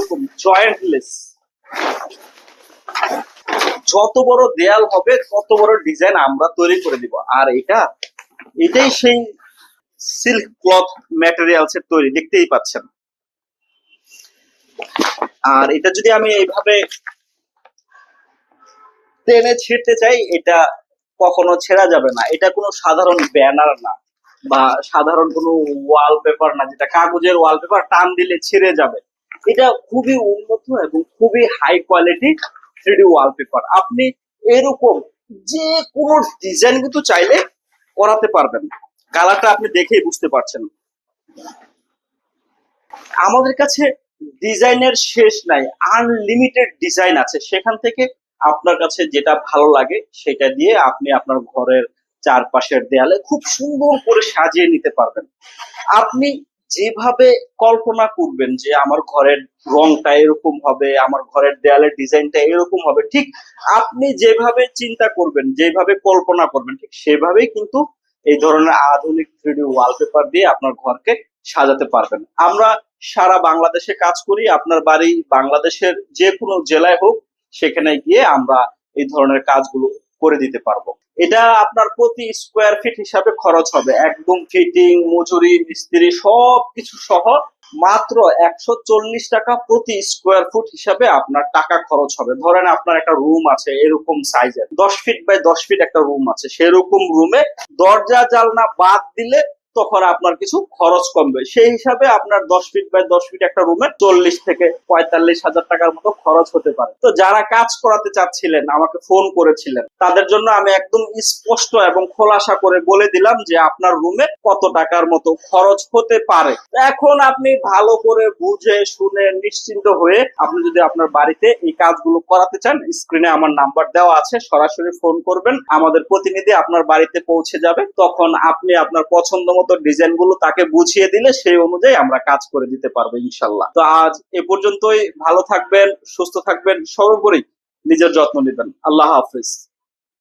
এরকম জয়েন্টলেস, যত বড় দেয়াল হবে তত বড় ডিজাইন আমরা তৈরি করে দিব। আর এটাই সেই সিল্ক ক্লথ ম্যাটেরিয়ালস এর তৈরি, দেখতেই পাচ্ছেন। আর এটা যদি আমি এইভাবে টেনে ছিঁড়তে চাই, এটা কখনো ছেঁড়া যাবে না। এটা কোনো সাধারণ ব্যানার না বা সাধারণ কোনো ওয়ালপেপার না, যেটা কাগজের ওয়ালপেপার টান দিলে ছিঁড়ে যাবে। এটা খুবই উন্নত এবং খুবই হাই কোয়ালিটি 3D ওয়ালপেপার। আপনি এরকম যে কোনো ডিজাইন কিন্তু চাইলে করাতে পারবেন। কালারটা আপনি দেখেই বুঝতে পারছেন। আমাদের কাছে ডিজাইনের শেষ নাই, আনলিমিটেড ডিজাইন আছে। সেখান থেকে আপনার কাছে যেটা ভালো লাগে সেটা দিয়ে আপনি আপনার ঘরের চারপাশের দেয়ালে খুব সুন্দর করে সাজিয়ে নিতে পারবেন। আপনি যেভাবে কল্পনা করবেন যে আমার ঘরের রংটা এরকম হবে, আমার ঘরের দেয়ালের ডিজাইনটা এরকম হবে, ঠিক আপনি যেভাবে চিন্তা করবেন, যেভাবে কল্পনা করবেন, ঠিক সেভাবেই কিন্তু এই ধরনের আধুনিক 3D ওয়ালপেপার দিয়ে আপনার ঘরকে সাজাতে পারবেন। আমরা সারা বাংলাদেশে কাজ করি। আপনার বাড়ি বাংলাদেশের যে কোনো জেলায় হোক, সেখানে গিয়ে আমরা এই ধরনের কাজগুলো করে দিতে পারবো। এটা আপনার প্রতি স্কোয়ার ফিট হিসাবে খরচ হবে, একদম ফিটিং, মজুরি, মিস্ত্রি সবকিছু সহ মাত্র 140 টাকা প্রতি স্কোয়ার ফুট হিসাবে আপনার টাকা খরচ হবে। ধরেন আপনার একটা রুম আছে এরকম সাইজের, 10 ফিট বাই 10 ফিট একটা রুম আছে, সেরকম রুমে দরজা জানলা বাদ দিলে তখন আপনার কিছু খরচ কমবে। সেই হিসাবে আপনার 10 ফিট বাই 10 ফিট একটা রুমে 40 থেকে 45 হাজার টাকার মতো খরচ হতে পারে। তো যারা কাজ করাতে চাচ্ছিলেন, আমাকে ফোন করেছিলেন, তাদের জন্য আমি একদম স্পষ্ট এবং খোলাসা করে বলে দিলাম যে আপনার রুমে কত টাকার মতো খরচ হতে পারে। এখন আপনি ভালো করে বুঝে শুনে নিশ্চিন্ত হয়ে আপনি যদি আপনার বাড়িতে এই কাজগুলো করাতে চান, স্ক্রিনে আমার নাম্বার দেওয়া আছে, সরাসরি ফোন করবেন, আমাদের প্রতিনিধি আপনার বাড়িতে পৌঁছে যাবে। তখন আপনি আপনার পছন্দ মতো ডিজাইন গুলো তাকে বুঝিয়ে দিলে সেই অনুযায়ী আমরা কাজ করে দিতে পারবো ইনশাল্লাহ। তো আজ এ পর্যন্তই। ভালো থাকবেন, সুস্থ থাকবেন, সর্বোপরি নিজের যত্ন নেবেন। আল্লাহ হাফিজ।